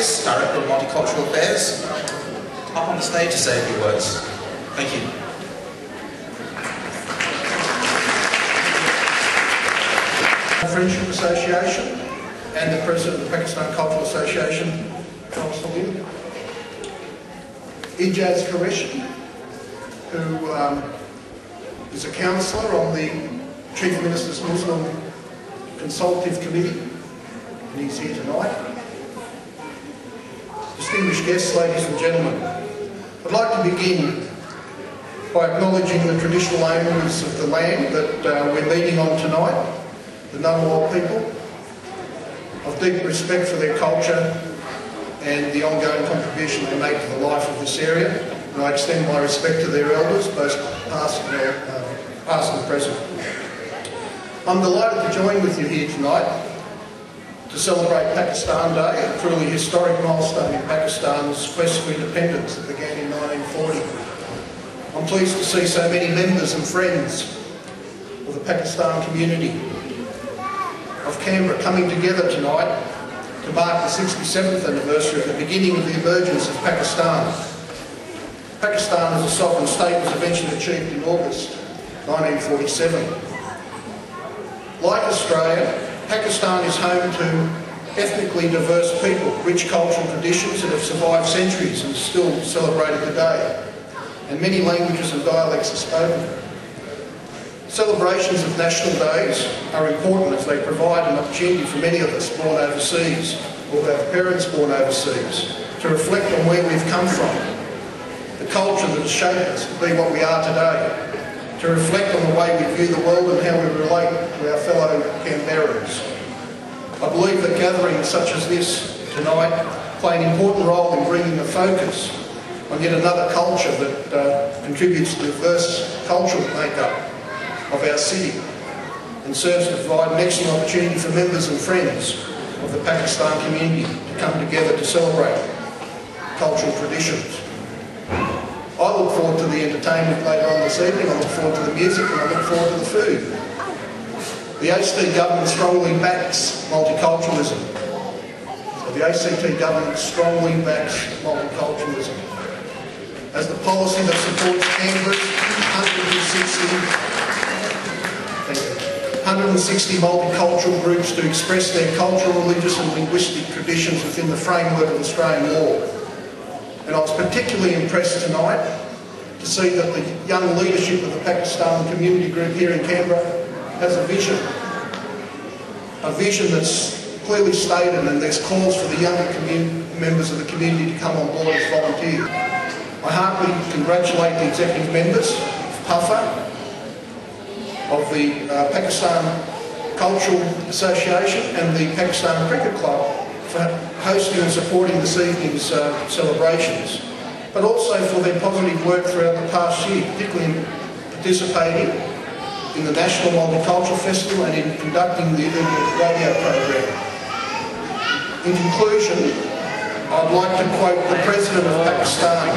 Davis, Director of Multicultural Affairs, up on the stage to say a few words. Thank you. Friendship Association and the President of the Pakistan Cultural Association, Ijaz Qureshi, who is a councillor on the Chief Minister's Muslim Consultative Committee, and he's here tonight. Distinguished guests, ladies and gentlemen, I'd like to begin by acknowledging the traditional owners of the land that we're meeting on tonight, the Ngunnawal people. I've deep respect for their culture and the ongoing contribution they make to the life of this area, and I extend my respect to their elders, both past and present. I'm delighted to join with you here tonight to celebrate Pakistan Day, a truly historic milestone in Pakistan's quest for independence that began in 1940. I'm pleased to see so many members and friends of the Pakistan community of Canberra coming together tonight to mark the 67th anniversary of the beginning of the emergence of Pakistan. Pakistan as a sovereign state was eventually achieved in August 1947. Like Australia, Pakistan is home to ethnically diverse people, rich cultural traditions that have survived centuries and still celebrated today, and many languages and dialects are spoken. Celebrations of national days are important as they provide an opportunity for many of us born overseas or who have parents born overseas to reflect on where we've come from, the culture that has shaped us to be what we are today, to reflect on the way we view the world and how we relate to our fellow Canberrans. I believe that gatherings such as this tonight play an important role in bringing a focus on yet another culture that contributes to the diverse cultural makeup of our city and serves to provide an excellent opportunity for members and friends of the Pakistan community to come together to celebrate cultural traditions. I look forward to the entertainment later on this evening, I look forward to the music, and I look forward to the food. The ACT government strongly backs multiculturalism. So the ACT government strongly backs multiculturalism as the policy that supports Canberra's 160 multicultural groups to express their cultural, religious and linguistic traditions within the framework of Australian law. And I was particularly impressed tonight to see that the young leadership of the Pakistan community group here in Canberra has a vision that's clearly stated, and there's calls for the younger members of the community to come on board as volunteers. I heartily congratulate the executive members of Pafa, of the Pakistan Cultural Association and the Pakistan Cricket Club for hosting and supporting this evening's celebrations, but also for their positive work throughout the past year, particularly in participating in the National Multicultural Festival and in conducting the radio program. In conclusion, I'd like to quote the President of Pakistan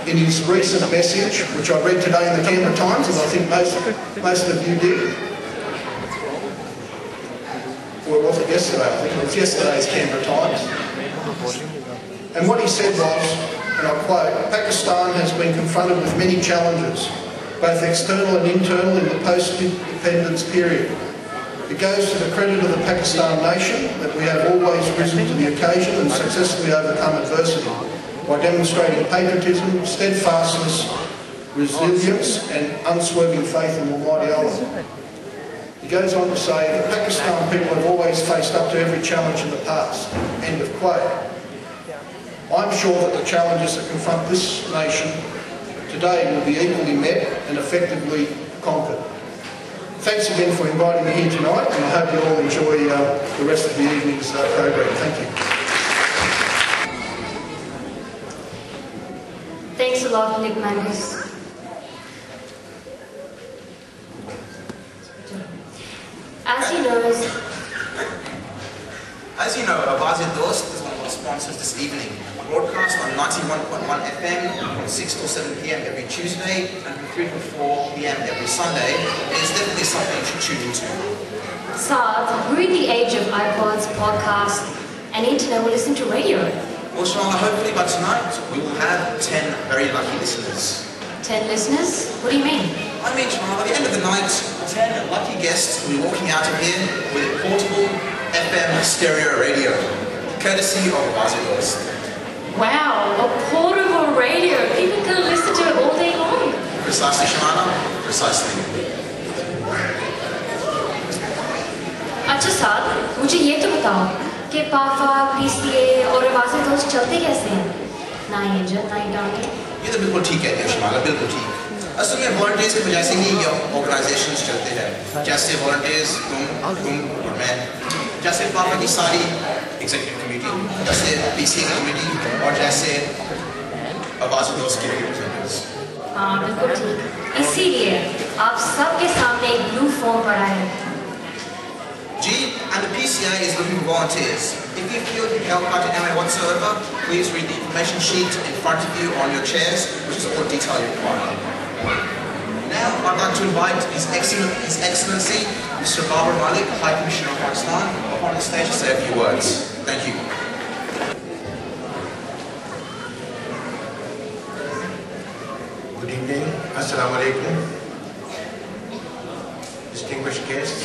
in his recent message, which I read today in the Canberra Times, as I think most of you did. Or was it yesterday? I think it was yesterday's Canberra Times. And what he said was, and I quote, "Pakistan has been confronted with many challenges, both external and internal, in the post-independence period. It goes to the credit of the Pakistan nation that we have always risen to the occasion and successfully overcome adversity by demonstrating patriotism, steadfastness, resilience and unswerving faith in Almighty Allah." He goes on to say that Pakistan people have always faced up to every challenge in the past. End of quote. I'm sure that the challenges that confront this nation today will be equally met and effectively conquered. Thanks again for inviting me here tonight, and I hope you all enjoy the rest of the evening's program. Thank you. Thanks a lot, Nick Mangus. As you know, Awaaz Dost is one of our sponsors this evening. Broadcast on 91.1 FM from 6 to 7 p.m. every Tuesday and from 3 to 4 p.m. every Sunday. It is definitely something you should tune into. Saad, we're in the age of iPods, podcasts, and internet will listen to radio. Well, Shamala, hopefully by tonight we will have 10 very lucky listeners. 10 listeners? What do you mean? I mean, Shamala, by the end of the night, 10 lucky guests will be walking out of here with a portable FM stereo radio, courtesy of Wazidost. Wow, a portable radio. People can listen to it all day long. Precisely, Shamala, precisely. अच्छा साहब, मुझे ये तो बताओ कि पाफा, PCA और वाज़िदोस्त चलते कैसे हैं? ना ये इंजन, ना ये गाड़ी। ये तो बिल्कुल ठीक कहते हो शमाला, बिल्कुल ठीक। असल में वॉलंटियर्स की वजह से ही ये ऑर्गेनाइजेशंस चलते हैं। जैसे वॉलंटियर्स, तुम और मैं, जैसे पापा की सारी एग्जीक्यूटिव कमेटी, जैसे PCA की कमेटी और जैसे वाज़िदोस्त के रिप्रेजेंटेटिव्स। हाँ, बिल्कुल ठीक। इसीलिए आप सबके सामने एक ब्लू फॉर्म पड़ा है। G, and the PCA is looking for volunteers. If you feel you can help out in any way whatsoever, please read the information sheet in front of you on your chairs, which is all the detail you require. Now, I'd like to invite His Excellency, Mr. Babar Malik, High Commissioner of Pakistan, upon the stage to say a few words. Thank you. Good evening. Assalamu alaikum. Distinguished guests.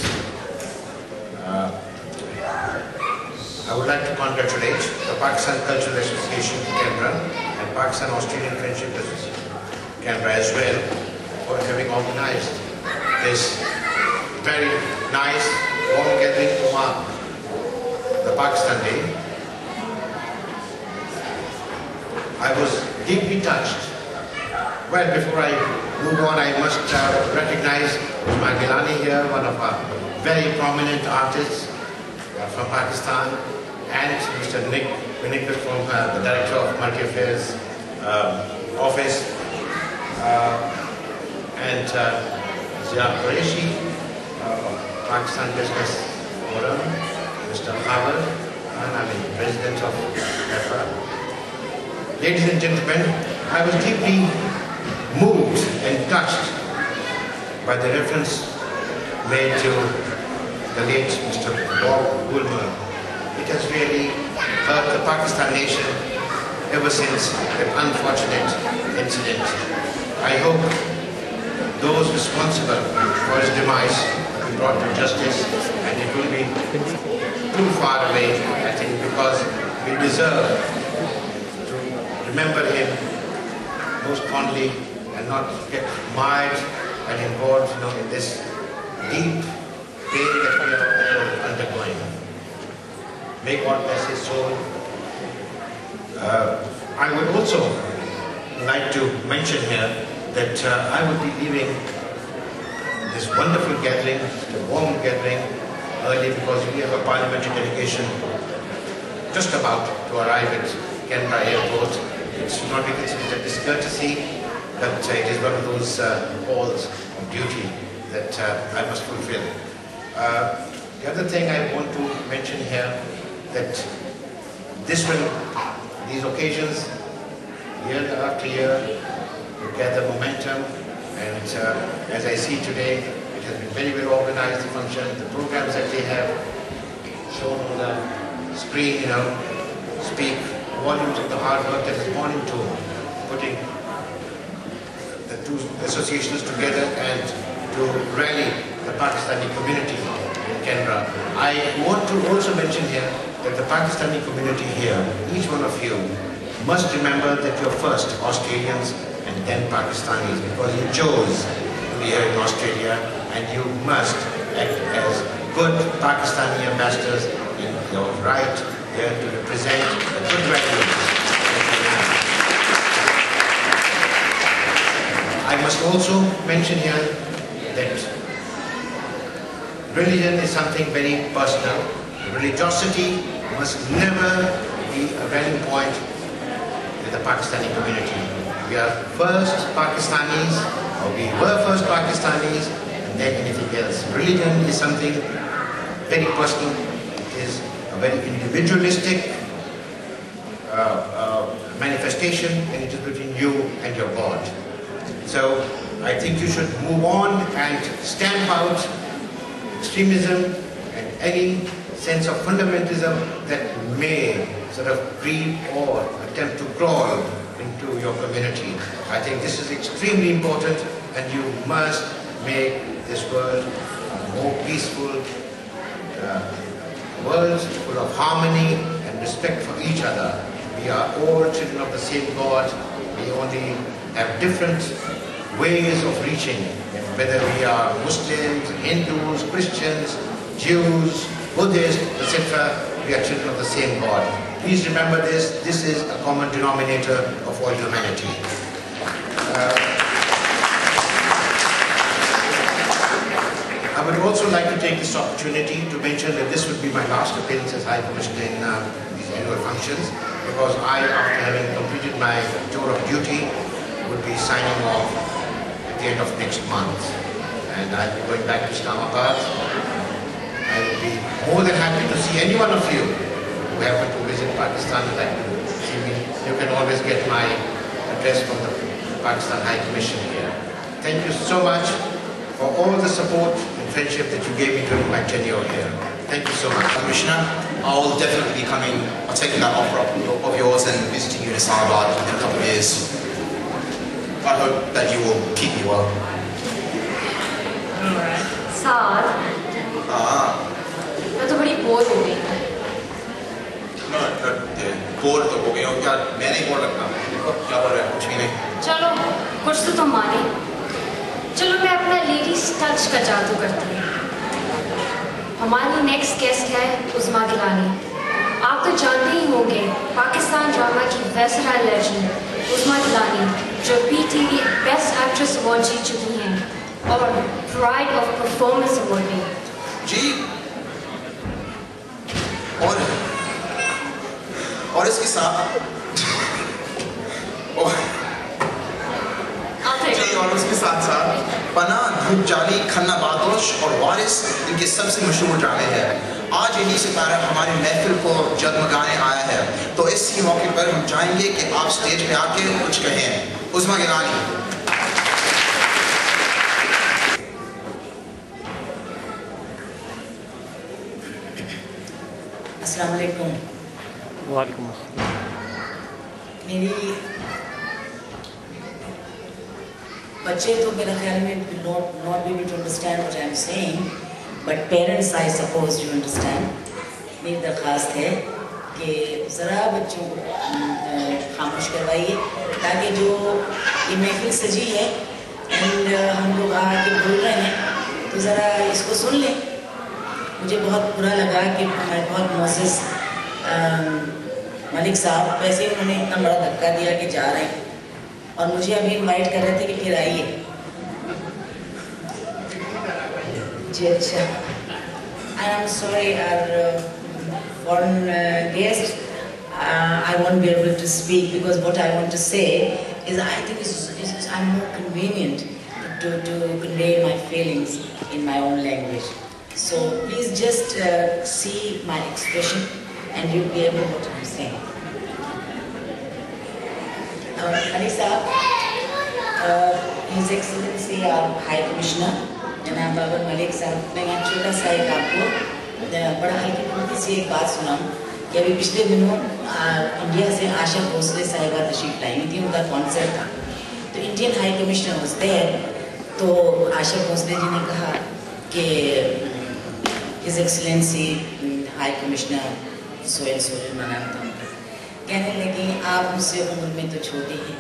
I would like to congratulate the Pakistan Cultural Association Canberra and Pakistan Australian Friendship Canberra as well for having organized this very nice warm gathering to mark the Pakistan Day. I was deeply touched. Well, before I move on, I must recognize Uzma Gilani here, one of our very prominent artists from Pakistan, and Mr. Nick from the Director of Multi-Affairs Office, and Zia Qureshi, Pakistan Business Forum, Mr. Pafa, President of Pafa. Ladies and gentlemen, I was deeply moved and touched by the reference made to the late Mr. Uzma. It has really hurt the Pakistan nation ever since that unfortunate incident. I hope those responsible for his demise will be brought to justice, and it will be too far away, I think, because we deserve to remember him most fondly and not get mired and involved in this deep pain that we are all undergoing. May God bless his soul. I would also like to mention here that I would be leaving this wonderful gathering, the warm gathering, early because we have a parliamentary delegation just about to arrive at Canberra Airport. It's not because it is a discourtesy, but it is one of those calls of duty that I must fulfill. The other thing I want to mention here, that these occasions, year after year, gather momentum, and as I see today, it has been very well organized, the function, the programs that they have shown on the screen, speak volumes of the hard work that has gone into putting the two associations together and to rally the Pakistani community in Canberra. I want to also mention here that the Pakistani community here, each one of you, must remember that you're first Australians and then Pakistanis, because you chose to be here in Australia, and you must act as good Pakistani ambassadors in your right here to represent the good values that you have. I must also mention here that religion is something very personal. Religiosity must never be a value point with the Pakistani community. We are first Pakistanis, or we were first Pakistanis, and then anything else. Religion is something very personal. It is a very individualistic manifestation, and it is between you and your God. So I think you should move on and stamp out extremism and any sense of fundamentalism that may sort of creep or attempt to crawl into your community. I think this is extremely important, and you must make this world a more peaceful world, full of harmony and respect for each other. We are all children of the same God. We only have different ways of reaching, whether we are Muslims, Hindus, Christians, Jews, Buddhists, etc. We are children of the same God. Please remember this. This is a common denominator of all humanity. I would also like to take this opportunity to mention that this would be my last appearance as High Commissioner in these annual functions, because I, after having completed my tour of duty, would be signing off at the end of next month. And I'll be going back to Islamabad. I will be more than happy to see any one of you who happen to visit Pakistan and like to see me. You can always get my address from the Pakistan High Commission here. Thank you so much for all the support and friendship that you gave me during my tenure here. Thank you so much. Commissioner, I will definitely be coming or taking that offer of yours and visiting you in Islamabad in a couple of years. I hope that you will keep me well. साथ मैं तो बड़ी bore हो गई bore तो हो गई हो क्या? मैं नहीं बोर लगता, क्या बोल रहा है? कुछ भी नहीं। चलो कुछ तो तुम माने। चलो मैं अपना लेडीज टच का जादू करती हूँ। हमारी नेक्स्ट गेस्ट है उज़मा गिलानी। आप तो जानते ही होंगे पाकिस्तान ड्रामा की वेसरा लेजेंड उज़मा गिलानी, जो PTV बेस्ट एक्ट्रेस अवार्ड जीत चुकी हैं और प्राइड ऑफ परफॉर्मेंस अवार्ड भी। जी, और इसके साथ और उसके साथ साथ पना, धूप जाली, खन्ना बादोश और वारिस इनके सबसे मशहूर ड्रामे हैं। आज इन्हीं सितारा हमारी महफिल को जगमगाने आया है, तो इसी मौके पर हम चाहेंगे कि आप स्टेज पे आके कुछ कहें। उज़मा गिलानी। अस्सलाम वालेकुम। वालेकुम अस्सलाम। मेरी बच्चे तो मेरे ख्याल में not be able to understand what I am saying, but parents I suppose you understand. मेरी दरख्वास्त है कि ज़रा बच्चों को खामोश करवाइए, ताकि जो ये महफिल सजी है एंड हम लोग आके बोल रहे हैं तो ज़रा इसको सुन लें। मुझे बहुत बुरा लगा कि मैं बहुत मोसेस मलिक साहब वैसे उन्होंने इतना बड़ा धक्का दिया कि जा रहे हैं, और मुझे अभी इनवाइट कर रहे थे कि फिर आइए। जी अच्छा, I am sorry our foreign guest, I won't be able to speak because what I want to say is I think I'm more convenient to convey my feelings in my own language. So please just see my expression and you'll be able to what I'm saying. Ali Saab, His Excellency our High Commissioner, जनाब बाबर मलिक साहब, मैं यहाँ छोटा सा एक आपको बड़ा हल्की फुल्की सी एक बात सुनाऊँ कि अभी पिछले दिनों इंडिया से आशा भोसले साहिबा तशरीफ लाई थी, उनका कॉन्सर्ट था, तो Indian high commissioner was there, तो आशा भोसले जी ने कहा कि His Excellency high commissioner Sohail नाम था उनका, कहने लगे आप मुझसे उम्र में तो छोटे हैं,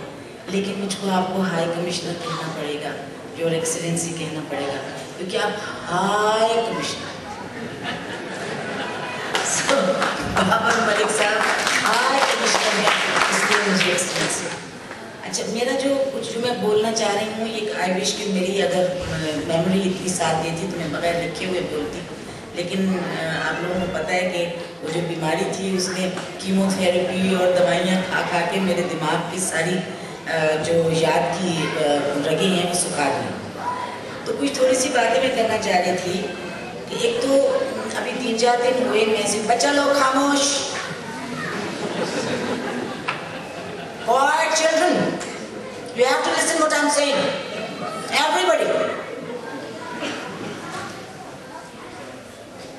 लेकिन मुझको आपको हाई कमिश्नर कहना पड़ेगा, योर एक्सीलेंसी कहना पड़ेगा, क्योंकि आप high commissioner. So Babar Malik sahab high commissioner हैं, इसलिए मुझे एक्सीलेंसी। अच्छा, मेरा जो मैं बोलना चाह रही हूँ, एक आई विश कि मेरी अगर मेमोरी इतनी साथ देती तो मैं बगैर लिखे हुए बोलती, लेकिन आप लोगों को पता है कि वो जो बीमारी थी उसने कीमोथेरेपी और दवाइयाँ खा के मेरे दिमाग की सारी जो याद की रगें हैं वो सुखा दी। तो कुछ थोड़ी सी बातें मैं करना चाह रही थी कि एक तो अभी 3-4 दिन हुए में से बच्चा लोग खामोश, quiet children, you have to listen what I'm saying, everybody.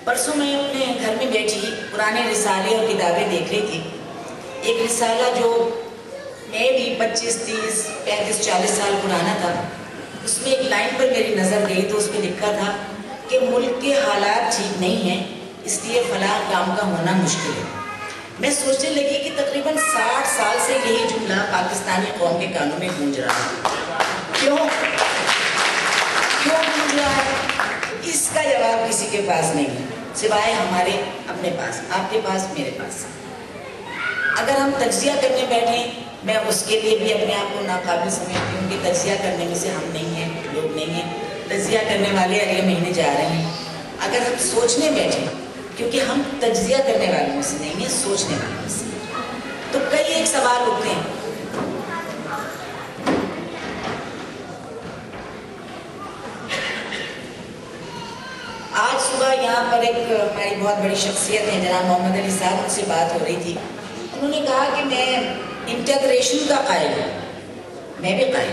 परसों मैं अपने घर में बैठी पुराने रिसाले और किताबें देख रही थी। एक रिसाला जो मैं भी 25, 30, 35, 40 साल पुराना था, उसमें एक लाइन पर मेरी नज़र गई तो उसमें लिखा था कि मुल्क के हालात ठीक नहीं हैं, इसलिए फलाह काम का होना मुश्किल है। मैं सोचने लगी कि तकरीबन 60 साल से यही जुमला पाकिस्तानी कौम के कानों में गूंज रहा है। क्यों गूंज रहा है? इसका जवाब किसी के पास नहीं है सिवाय हमारे अपने पास, आपके पास, मेरे पास। अगर हम तज्जिया करने बैठे, मैं उसके लिए भी अपने आप को नाकाबिल समझती हूँ कि तज्जिया करने में से हम नहीं हैं, लोग नहीं हैं। तज्जिया करने वाले अगले महीने जा रहे हैं। अगर हम सोचने बैठे, क्योंकि हम तज्जिया करने वालों में से नहीं हैं, सोचने वालों में से, तो कई एक सवाल उठते हैं। आज सुबह यहाँ पर एक हमारी बहुत बड़ी शख्सियत है जनाब मोहम्मद अली साहब, उनसे बात हो रही थी। उन्होंने कहा कि मैं इंटीग्रेशन का कायल हूँ, मैं भी कायल,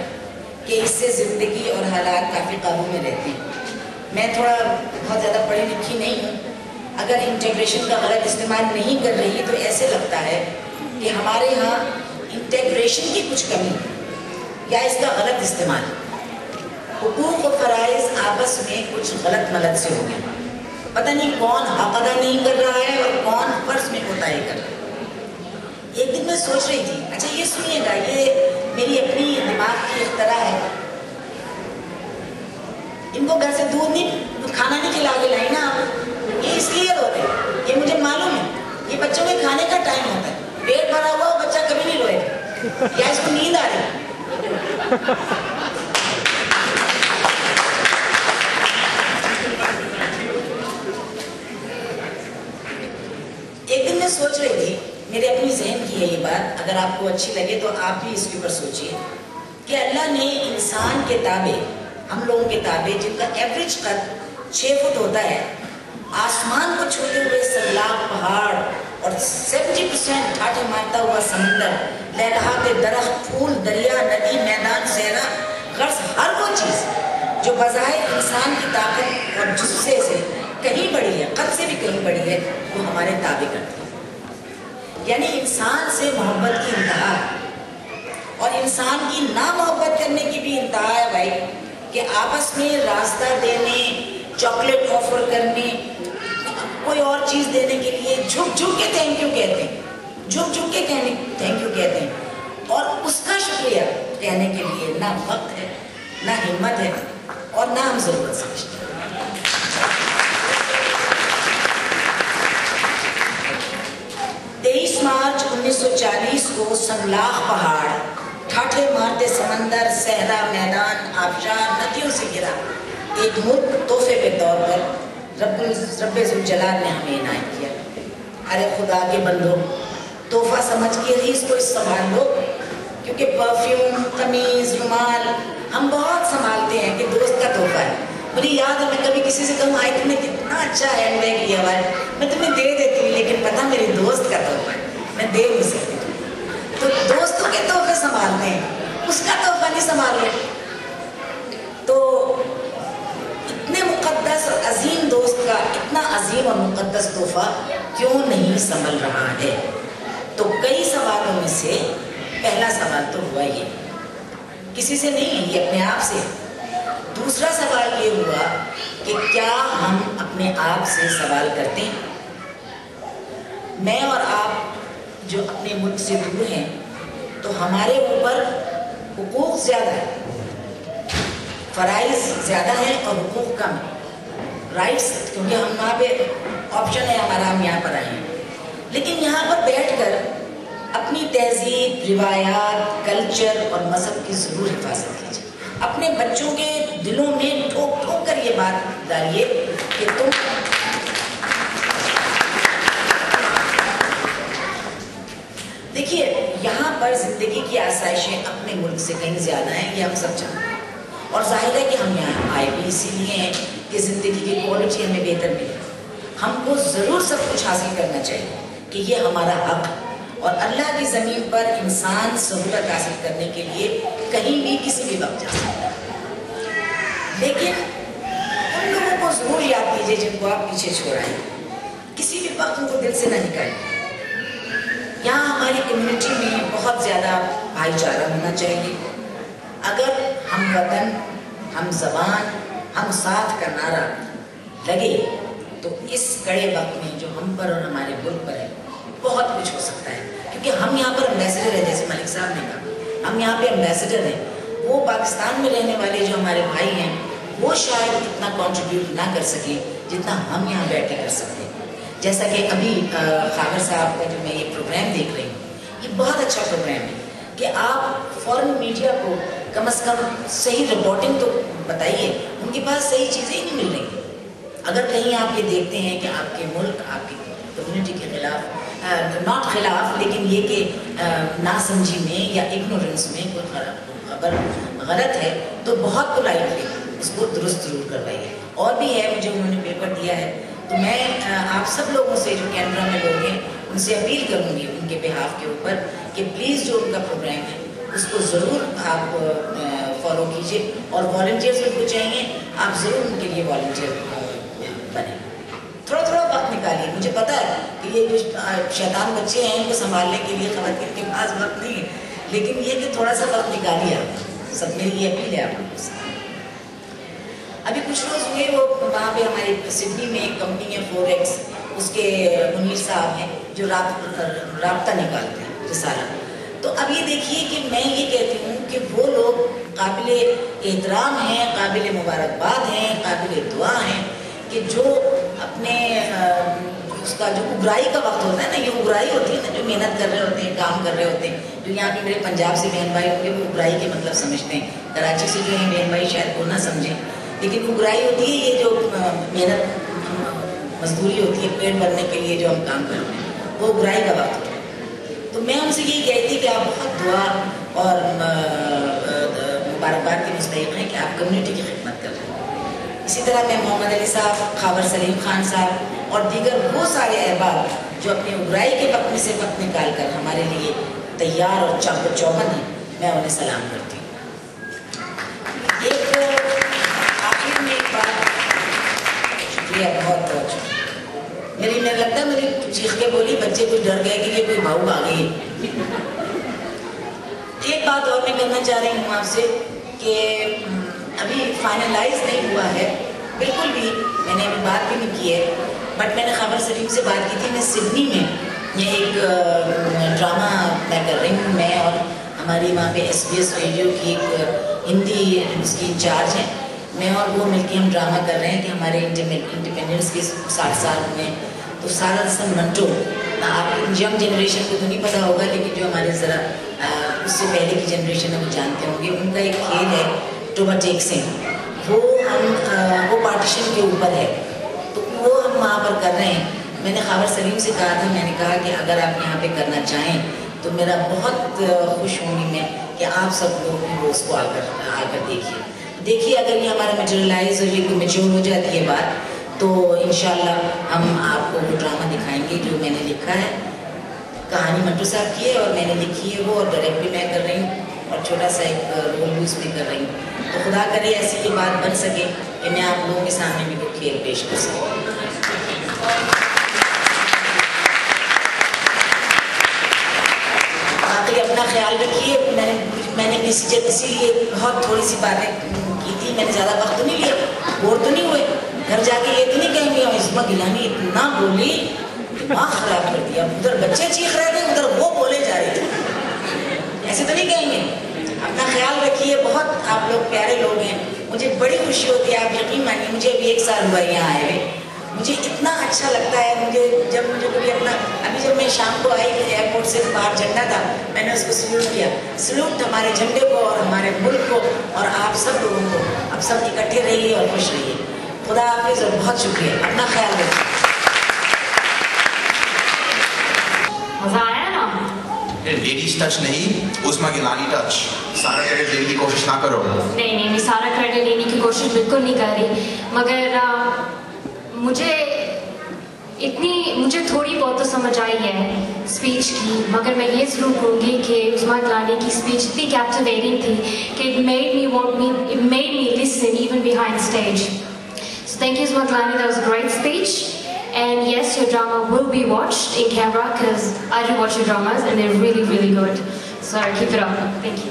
कि इससे ज़िंदगी और हालात काफ़ी काबू में रहते हैं। मैं थोड़ा बहुत ज़्यादा पढ़ी लिखी नहीं हूँ। अगर इंटीग्रेशन का गलत इस्तेमाल नहीं कर रही तो ऐसे लगता है कि हमारे यहाँ इंटीग्रेशन की कुछ कमी या इसका गलत इस्तेमाल, हुकूक और फ़राइज़ आपस में कुछ गलत मलत से हो गया। पता नहीं कौन हक अदा नहीं कर रहा है और कौन फ़र्ज में कोताही कर रहा है। एक दिन मैं सोच रही थी, अच्छा ये सुनिएगा, ये मेरी अपनी दिमाग की इख्तरा है। इनको घर से दूध नहीं, खाना नहीं खिला के लाई ना आप, ये इसलिए रोते हैं, ये मुझे मालूम है। ये बच्चों के खाने का टाइम होता है, पेट भरा हुआ बच्चा कभी नहीं रोएगा, या इसको नींद आ रही। एक दिन मैं सोच रही थी, मेरे अपनी जहन की है ये बात, अगर आपको अच्छी लगे तो आप भी इसके ऊपर सोचिए, कि अल्लाह ने इंसान के ताबे, हम लोगों के ताबे, जिनका एवरेज कद 6 फुट होता है, आसमान को छूते हुए सलाब पहाड़ और 70% ठाठे मारता हुआ समंदर, लहराते दरख्त, फूल, दरिया, नदी, मैदान, सहरा, गर्ज, हर वो चीज़ जो बज़ाहिर इंसान की ताकत और जुस्से से कहीं बड़ी है, कद से भी कहीं बड़ी है, वो हमारे ताबे करती है। यानी इंसान से मोहब्बत की इंतहा और इंसान की ना मोहब्बत करने की भी इंतहा है भाई, कि आपस में रास्ता देने, चॉकलेट ऑफर करने, कोई और चीज़ देने के लिए झुक झुक के थैंक यू कहते हैं, झुक झुक के थैंक यू कहते हैं, और उसका शुक्रिया कहने के लिए ना वक्त है, ना हिम्मत है, और ना हम ज़रूरत समझते हैं। 23 मार्च 1940 को सनलाख पहाड़, ठाठे मारते समंदर, सहरा, मैदान, आबशार, नदियों से घिरा एक मुल्क तोहफे के तौर पर रब्बे ज़ुल जलाल ने हमें इनायत किया। अरे खुदा के बंदो, तोहफा समझ के ही इसको संभाल लो, क्योंकि परफ्यूम, कमीज़, रुमाल हम बहुत संभालते हैं कि दोस्त का तोहफा है। मुझे याद है, मैं कभी किसी से कहूँ, आई तुमने कितना अच्छा हैंड बैग लिया हुआ है, मैं तुम्हें दे देती हूँ, लेकिन पता मेरी दोस्त का तोहफा है, मैं दे नहीं सकती। तो दोस्तों के तोहफे संभालते हैं, उसका तोहफा नहीं संभाल रहे। तो इतने मुक़द्दस और अजीम दोस्त का इतना अजीम और मुक़द्दस तोहफा क्यों नहीं संभल रहा है? तो कई सवालों में से पहला सवाल तो हुआ ये, किसी से नहीं है, ये अपने आप से। दूसरा सवाल ये हुआ कि क्या हम अपने आप से सवाल करते हैं? मैं और आप जो अपने मुल्क से दूर हैं, तो हमारे ऊपर हुकूक ज़्यादा है, फ़राइज़ ज़्यादा है और हुकूक कम है। राइट्स, क्योंकि हम वहाँ पे ऑप्शन है हमारा, हम यहाँ पर आए हैं। लेकिन यहाँ पर बैठकर अपनी तहजीब, रिवायात, कल्चर और मज़हब की ज़रूर हिफाजत कीजिए। अपने बच्चों के दिलों में ठोक ठोक कर ये बात डालिए कि तुम देखिए, यहाँ पर ज़िंदगी की आसाइशें अपने मुल्क से कहीं ज़्यादा हैं, ये हम सब जानते हैं। और जाहिर है कि हम यहाँ आए भी इसीलिए हैं कि ज़िंदगी की क्वालिटी हमें बेहतर मिले। हमको ज़रूर सब कुछ हासिल करना चाहिए कि ये हमारा हक़, और अल्लाह की ज़मीन पर इंसान सहूलत हासिल करने के लिए कहीं भी किसी भी वक्त जा सकता है। लेकिन उन लोगों को ज़रूर याद कीजिए जिनको आप पीछे छोड़ आए, किसी भी वक्त उनको दिल से ना निकालें। यहाँ हमारी कम्युनिटी में बहुत ज़्यादा भाईचारा होना चाहिए। अगर हम वतन, हम ज़बान, हम साथ का नारा लगे तो इस कड़े वक्त में जो हम पर और हमारे मुल्क पर है बहुत कुछ हो सकता है, क्योंकि हम यहाँ पर एम्बेसडर हैं, जैसे मलिक साहब ने कहा, हम यहाँ पे एम्बेसडर हैं। वो पाकिस्तान में रहने वाले जो हमारे भाई हैं वो शायद इतना कंट्रीब्यूट ना कर सके जितना हम यहाँ बैठ के कर सकते हैं। जैसा कि अभी खाबर साहब का जो मैं ये प्रोग्राम देख रही हूँ, ये बहुत अच्छा प्रोग्राम है कि आप फॉरेन मीडिया को कम से कम सही रिपोर्टिंग तो बताइए, उनके पास सही चीज़ें ही नहीं मिल रही। अगर कहीं आप ये देखते हैं कि आपके मुल्क, आपकी कम्युनिटी के खिलाफ, नॉट खिलाफ, लेकिन ये कि नासमझी में या इग्नोरेंस में कोई खबर गलत है तो बहुत पोलाइटली उसको दुरुस्त जरूर करवाइए। और भी है, मुझे उन्होंने पेपर दिया है, तो मैं आप सब लोगों से जो कैमरा में लोग हैं उनसे अपील करूँगी उनके बिहाफ के ऊपर कि प्लीज़ जो उनका प्रोग्राम है उसको ज़रूर आप फॉलो कीजिए, और वॉलंटियर्स उनको चाहिए, आप ज़रूर उनके लिए वॉलंटियर बने। थोड़ा थोड़ा वक्त निकालिए। मुझे पता है कि ये जो शैतान बच्चे हैं इनको संभालने के लिए ख़वातीन के पास वक्त नहीं है, लेकिन ये कि थोड़ा सा वक्त निकालिए आप सब, मेरी ये अपील है आप लोगों से। अभी कुछ रोज़ हुए, वो वहाँ पे हमारे सिडनी में एक कंपनी है 4X, उसके मुनीर साहब हैं जो राब्ता निकालते हैं रिसाला। तो अब ये देखिए कि मैं ये कहती हूँ कि वो लोग काबिल एहतराम हैं, काबिल मुबारकबाद हैं, काबिल दुआ हैं कि जो अपने उसका जो उगराई का वक्त होता है ना, ये उगराई होती है ना, जो मेहनत कर रहे होते हैं, काम कर रहे होते हैं, जो यहाँ के मेरे पंजाब से बहन भाई होंगे वो उगराई के मतलब समझते हैं, कराची से जो है बहन भाई शायद वो ना समझें, लेकिन उगराई होती है ये जो मेहनत मजदूरी होती है पेट भरने के लिए जो हम काम करते हैं, वो उगराई का वक्त होता है। तो मैं उनसे यही कहती कि आप बहुत दुआ और मुबारकबाद के मुस्तहिक हैं कि आप कम्युनिटी की खिदमत कर रहे हैं। इसी तरह मैं मोहम्मद अली साहब, खाबर सलीम खान साहब और दीगर वो सारे अहबाब जो अपने उगराई के वक्त में से वक्त निकाल कर हमारे लिए तैयार और चौबंद हैं, मैं उन्हें सलाम करती हूँ। एक आखिर में एक बात, शुक्रिया, बहुत बहुत मेरी, मेरे लगता है मेरी चीख के बोली बच्चे कुछ डर गए कि ये कोई भाऊ आ गई। एक बात और मैं करना चाह रही हूँ आपसे कि अभी फाइनलाइज नहीं हुआ है बिल्कुल भी, मैंने अभी बात भी नहीं की है, बट मैंने खाबर सलीम से बात की थी। मैं सिडनी में ये एक ड्रामा मैं कर रही हूँ, मैं और हमारी वहाँ पे SBS रेडियो की एक हिंदी उसकी इंचार्ज हैं, मैं और वो मिलकर हम ड्रामा कर रहे हैं कि हमारे इंडिपेंडेंस के 60 साल हुए, तो सारा सन मंटो, आप यंग जनरेशन को तो नहीं पता होगा, लेकिन जो हमारे ज़रा उससे पहले की जनरेशन है वो जानते होंगे, उनका एक खेल है टोबाटेक सिंह, वो पार्टीशन के ऊपर है, तो वो हम वहाँ पर कर रहे हैं। मैंने खाबर सलीम से कहा था, मैंने कहा कि अगर आप यहाँ पे करना चाहें तो मेरा बहुत खुश होंगी मैं कि आप सब लोग भी उसको आकर देखिए। अगर ये हमारा मटेरियलाइज और ये मैच्योर हो जाती है बात, तो इंशाल्लाह हम आपको वो ड्रामा दिखाएंगे जो मैंने लिखा है। कहानी मंटू साहब की है और मैंने लिखी है वो, और डायरेक्ट भी मैं कर रही हूँ और छोटा सा एक रोल भी उसमें कर रही हूँ। तो खुदा करे ऐसी ये बात बन सके कि मैं आप लोगों के सामने भी कोई खेल पेश कर सकूँ। बाकी अपना ख्याल रखिए। मैंने इसीलिए बहुत थोड़ी सी बातें की थी, मैंने ज़्यादा वक्त तो नहीं लिया, बोर तो नहीं हुए, घर जाके ये तो नहीं कहेंगे उज़्मा गिलानी इतना बोली, दिमाग खराब कर दिया, उधर बच्चे चीख रहे थे उधर वो बोले जा रहे थे, ऐसे तो नहीं कहेंगे। अपना ख्याल रखिए। बहुत आप लोग प्यारे लोग हैं, मुझे बड़ी खुशी होती है, आप यकीन मानिए मुझे अभी 1 साल हुआ यहाँ आए हुए, मुझे इतना अच्छा लगता है। मुझे कभी अपना, अभी जब मैं शाम को आई एयरपोर्ट से बाहर झंडा था, मैंने उसको सल्यूट किया। सल्यूट हमारे झंडे को और हमारे मुल्क को और आप सब लोगों को। आप सब इकट्ठे रहिए और खुश रहिए। खुदा हाफिज़ और बहुत शुक्रिया। अपना ख्याल रखिए। मजा आया ना? लेडीज टच नहीं, उस्मा गिलानी टच। सारा क्रेडिट लेने की कोशिश ना करो। नहीं, सारा क्रेडिट लेने की कोशिश बिल्कुल नहीं कर रही, मगर मुझे थोड़ी बहुत तो समझ आई है स्पीच की, मगर मैं ये ज़रूर कहूँगी कि उज़्मा गिलानी की स्पीच इतनी कैप्टिवेटिंग थी कि it made me listen even behind stage. So Thank you, Uzma Gilani. That was a great speech. And yes, your drama will be watched in Canberra because I do watch your dramas and they're really, really good. So keep it up. Thank you.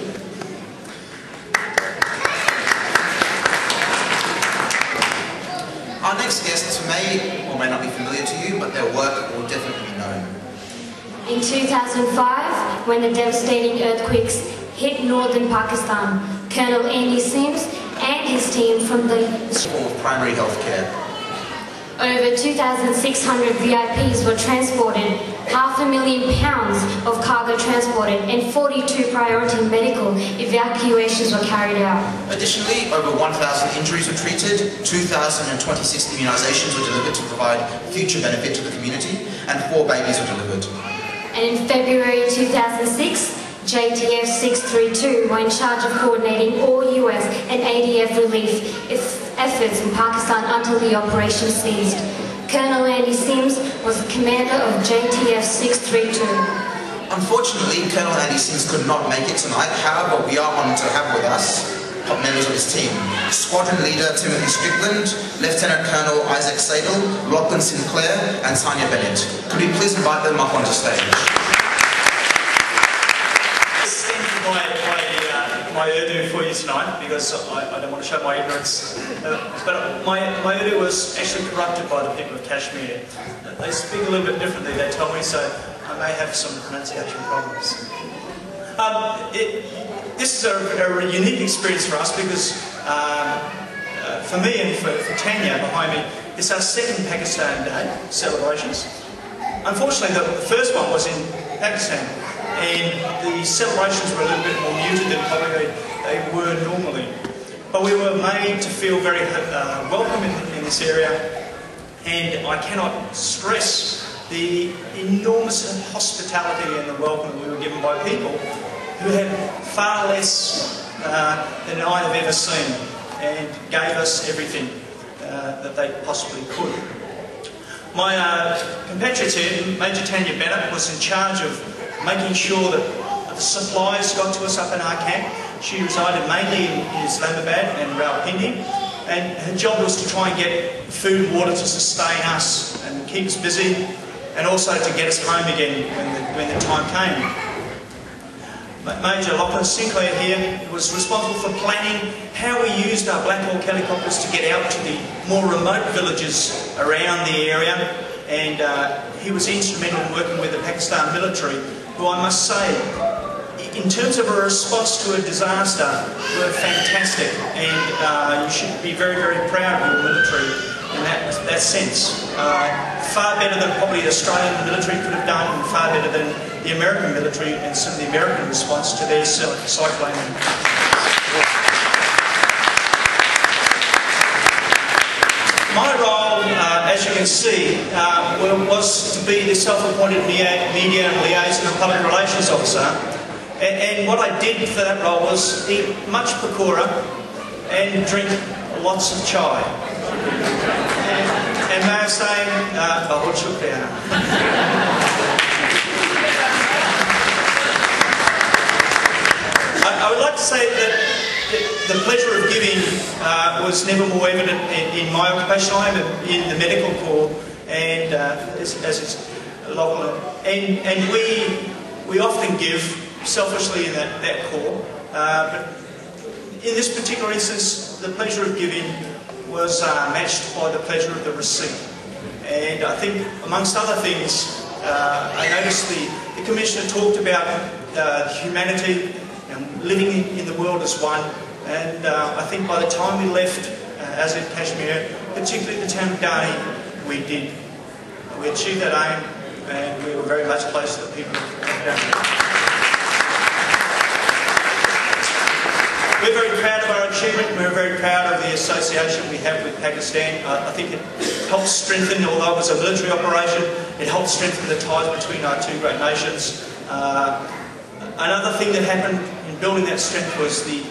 Our next guests may or may not be familiar to you, but their work will definitely be known. In 2005, when the devastating earthquakes hit northern Pakistan, Colonel Andy Sims and his team from the primary health care. Over 2,600 VIPs were transported, £500,000 of cargo transported, and 42 priority medical evacuations were carried out. Additionally, over 1,000 injuries were treated, 2,026 immunisations were delivered to provide future benefit to the community, and 4 babies were delivered. And in February 2006, JTF 632 were in charge of coordinating all US and ADF relief efforts in Pakistan until the operation ceased. Colonel Andy Sims was the commander of JTF 632. Unfortunately, Colonel Andy Sims could not make it tonight. However, we are honoured to have with us members of his team. Squadron Leader Timothy Strickland, Lieutenant Colonel Isaac Sadel, Lachlan Sinclair and Tanya Bennett. Could we please invite them up onto stage? My Urdu for you tonight because I don't want to show my ignorance. But my Urdu was actually corrupted by the people of Kashmir. They speak a little bit differently, they tell me, so I may have some pronunciation problems. This is a unique experience for us because for me and for Tanya behind me, it's our second Pakistan Day celebrations. Unfortunately, the first one was in Pakistan. And the celebrations were a little bit more muted than probably they were normally. But we were made to feel very welcome in this area, and I cannot stress the enormous hospitality and the welcome we were given by people who had far less than I have ever seen and gave us everything that they possibly could. My compatriot here, Major Tanya Bennett, was in charge of making sure that the supplies got to us up in our camp. She resided mainly in Islamabad and Rawalpindi, and her job was to try and get food and water to sustain us and keep us busy, and also to get us home again when the time came. Major Lachlan Sinclair here was responsible for planning how we used our Black Hawk helicopters to get out to the more remote villages around the area, and he was instrumental in working with the Pakistan military, who I must say, in terms of a response to a disaster, were fantastic, and you should be very, very proud of your military in that sense. Far better than probably the Australian military could have done, and far better than the American military and some of the American response to their cyclone. My role, as you can see, was to be the self-appointed media and liaison and public relations officer. And what I did for that role was eat much pakora and drink lots of chai. And may I say, bahut shukriya. I would like to say that the pleasure of giving was never more evident in my occupation. I am in the medical corps, and as is Lachlan, and we often give selfishly in that corps, but in this particular instance, the pleasure of giving was matched by the pleasure of the receipt. And I think, amongst other things, I noticed the Commissioner talked about humanity and living in the world as one. And I think by the time we left as in Kashmir, particularly the town of Ghani, we did. We achieved that aim, and we were very much close to the people of Kashmir. We're very proud of our achievement. We're very proud of the association we have with Pakistan. I think it helped strengthen, although it was a military operation, it helped strengthen the ties between our two great nations. Another thing that happened in building that strength was the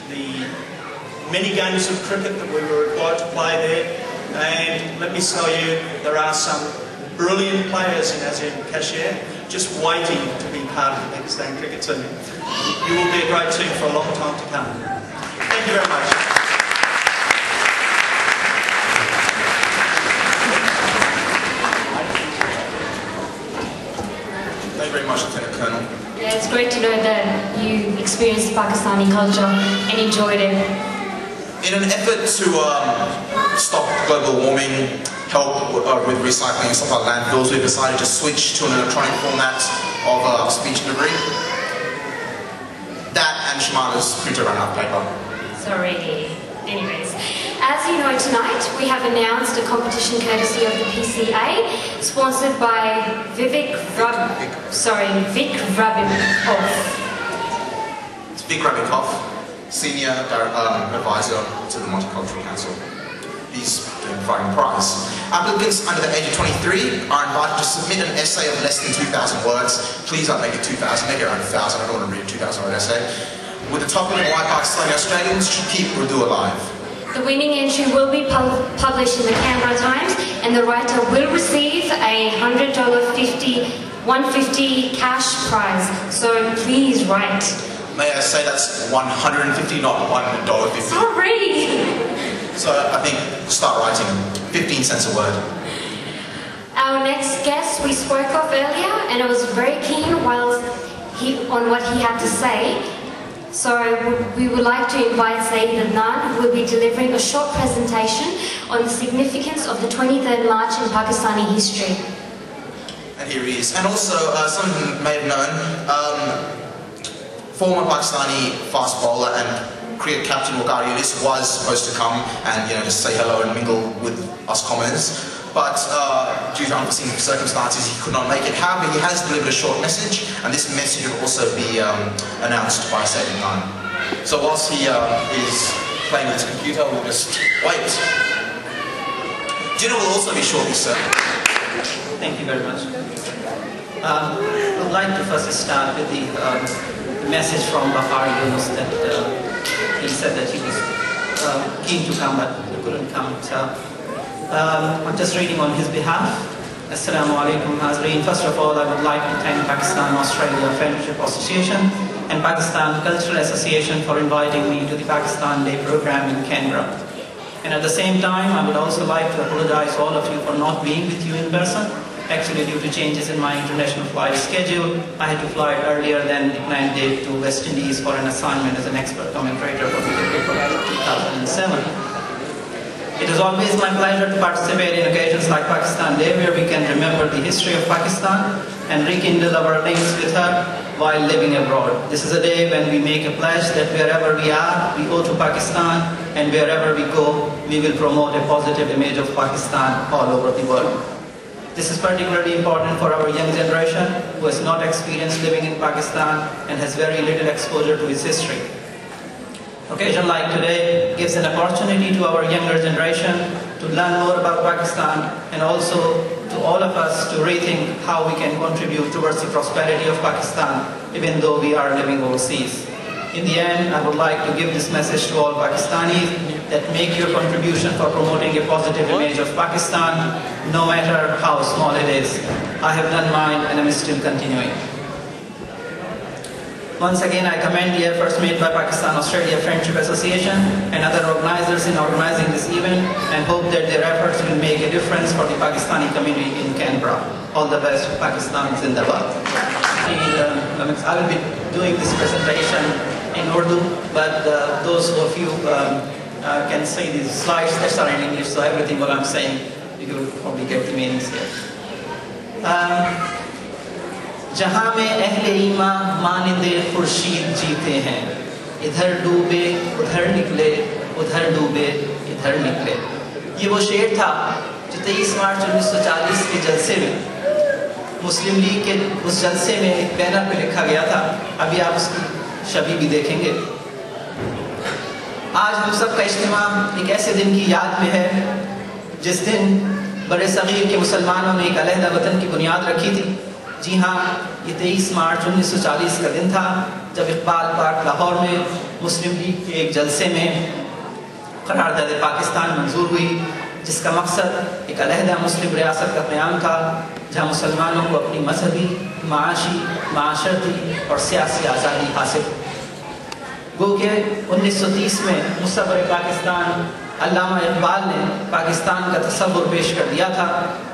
many games of cricket that we were required to play there. And let me tell you, there are some brilliant players in Azim Kashmir just waiting to be part of the Pakistan cricket team. You will be a great team for a long time to come. Thank you very much. great to know that you experienced Pakistani culture and enjoyed it. In an effort to stop global warming, help with recycling and stuff like landfills, we've decided to switch to an electronic format of speech delivery. That and Shamala's printer ran out of paper. Sorry. Anyways, as you know, tonight we have announced a competition courtesy of the PCA, sponsored by Vic Rabikov. It's Vic Rabikov, Senior Advisor to the Multicultural Council. He's providing the prize. Applicants under the age of 23 are invited to submit an essay of less than 2,000 words. Please don't make it 2,000, make it around 1,000. I don't want to read a 2,000 word essay. With the topic of why Pakistani Australians should keep Urdu alive. The winning entry will be published in the Canberra Times, and the writer will receive a $150 cash prize. So please write. May I say that's 150, not $1.50. Sorry. So I think start writing 15 cents a word. Our next guest we spoke of earlier, and I was very keen on what he had to say. So we would like to invite Saeed Adnan, who will be delivering a short presentation on the significance of the 23rd March in Pakistani history. And here he is. And also, some of you may have known, former Pakistani fast bowler and cricket captain Waqar Yunus was supposed to come and just say hello and mingle with us commoners. But due to unforeseen circumstances, he could not make it. However, he has delivered a short message, and this message will also be announced by Saeed Adnan. So whilst he is playing with his computer, we'll just wait. Dinner will also be shortly, sir. Thank you very much. I would like to first start with the message from Waqar Yunus that he said that he was keen to come but he couldn't come. I'm just reading on his behalf. Assalamu alaikum Hazreen. First of all, I would like to thank Pakistan-Australia Friendship Association and Pakistan Cultural Association for inviting me to the Pakistan Day program in Canberra. And at the same time, I would also like to apologize to all of you for not being with you in person. Actually, due to changes in my international flight schedule, I had to fly earlier than the planned date to West Indies for an assignment as an expert commentator for the Cricket World 2007. It is always my pleasure to participate in occasions like Pakistan Day, where we can remember the history of Pakistan and rekindle our links with her while living abroad. This is a day when we make a pledge that wherever we are, we owe to Pakistan, and wherever we go, we will promote a positive image of Pakistan all over the world. This is particularly important for our young generation who has not experienced living in Pakistan and has very little exposure to its history. Occasion like today gives an opportunity to our younger generation to learn more about Pakistan and also to all of us to rethink how we can contribute towards the prosperity of Pakistan even though we are living overseas. In the end, I would like to give this message to all Pakistanis that make your contribution for promoting a positive image of Pakistan, no matter how small it is. I have done mine and I'm still continuing. Once again, I commend the efforts made by Pakistan-Australia Friendship Association and other organizers in organizing this event and hope that their efforts will make a difference for the Pakistani community in Canberra. All the best, Pakistan Zindabad. I will be doing this presentation in Urdu, but those of you can see these slides that are in English, so everything what I'm saying, you will probably get the meanings here. जहाँ में अहले ईमा मानिंदे खुर्शीद जीते हैं, इधर डूबे उधर निकले, उधर डूबे इधर निकले। ये वो शेर था जो 23 मार्च 1940 के जलसे में मुस्लिम लीग के उस जलसे में एक बैनर पे लिखा गया था। अभी आप उसकी छवि भी देखेंगे। आज हम सब का इज्तिमा एक ऐसे दिन की याद में है जिस दिन बड़े सगीर के मुसलमानों ने एक अलहदा वतन की बुनियाद रखी थी। जी हाँ, ये 23 मार्च 1940 का दिन था जब इकबाल पार्क लाहौर में मुस्लिम लीग के एक जलसे में करारदाद पाकिस्तान मंजूर हुई, जिसका मकसद एक अलहदा मुस्लिम रियासत का क़याम था जहाँ मुसलमानों को अपनी मजहबी, माशी, माशरती और सियासी आज़ादी हासिल। गो के 1930 में मुस्तक़बिल पाकिस्तान अल्लामा इकबाल ने पाकिस्तान का तसव्वुर पेश कर दिया था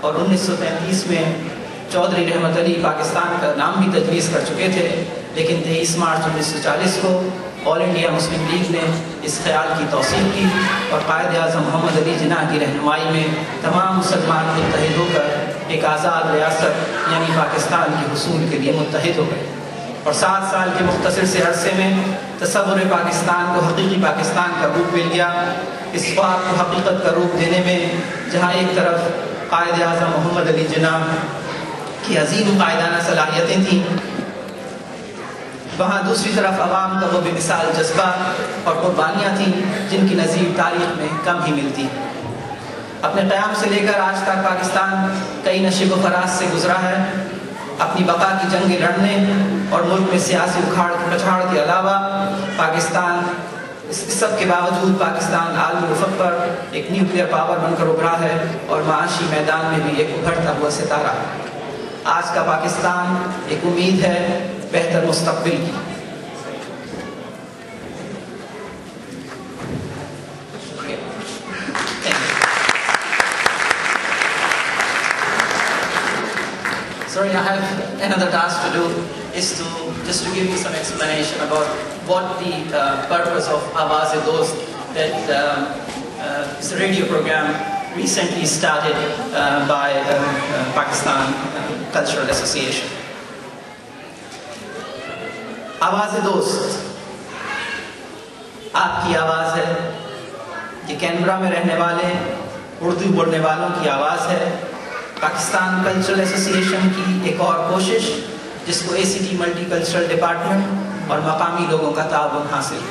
और 1933 में चौधरी रहमत अली पाकिस्तान का नाम भी तजवीज़ कर चुके थे, लेकिन 23 मार्च 1940 को ऑल इंडिया मुस्लिम लीग ने इस ख्याल की तौसीक की और कायद आज़म मोहम्मद अली जिन्ना की रहनुमाई में तमाम मुसलमान मुत्तहिद होकर एक आज़ाद रियासत यानी पाकिस्तान के हुसूल के लिए मुत्तहिद हो गए। और 7 साल के मुख्तसर से अरसे में तसव्वुर पाकिस्तान को हकीकी पाकिस्तान का रूप मिल गया। इस ख्वाब को हकीकत का रूप देने में जहाँ एक तरफ कायद आज़म मोहम्मद अली जिन्ना की अजीम कायदाना सलाहियतें थीं, वहाँ दूसरी तरफ अवाम का वो बेमिसाल जज्बा और कुर्बानियाँ थीं जिनकी नज़ीर तारीख़ में कम ही मिलती। अपने क़याम से लेकर आज तक पाकिस्तान कई नशिब व फराज से गुजरा है। अपनी बका की जंगें लड़ने और मुल्क में सियासी उखाड़ पछाड़ के अलावा पाकिस्तान इस सब के बावजूद पाकिस्तान आलमी उफ़क़ पर एक न्यूक्लियर पावर बनकर उभरा है और माशी मैदान में भी एक उभरता हुआ सितारा। आज का पाकिस्तान एक उम्मीद है बेहतर मुस्तक़बिल की। Sorry, I have another task to do, is to just to give you some explanation about what the purpose of Awaaz-e-Dost, that is a radio program recently started by Pakistan Cultural Association. Awaz-e-Dost आपकी आवाज़ है, ये Canberra में रहने वाले उर्दू बोलने वालों की आवाज़ है। पाकिस्तान कल्चरल एसोसिएशन की एक और कोशिश जिसको ACT मल्टी कल्चरल डिपार्टमेंट और मकामी लोगों का ताउन हासिल।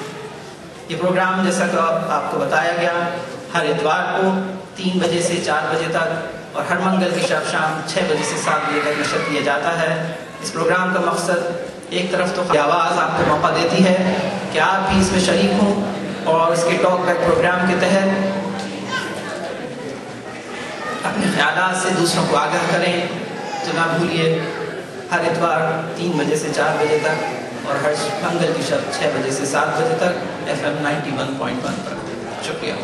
ये प्रोग्राम जैसा कि आपको बताया गया हर इतवार को 3 बजे से 4 बजे तक और हर मंगल की शब शाम 6 बजे से 7 बजे तक नशर किया जाता है। इस प्रोग्राम का मकसद एक तरफ तो आवाज़ आपको मौका देती है कि आप भी इसमें शरीक हों और इसके टॉक बैक प्रोग्राम के तहत अपने ख्यालात से दूसरों को आगाह करें। तो ना भूलिए हर इतवार 3 बजे से 4 बजे तक और हर मंगल की शब 6 बजे से 7 बजे तक FM 91.1 पर। शुक्रिया।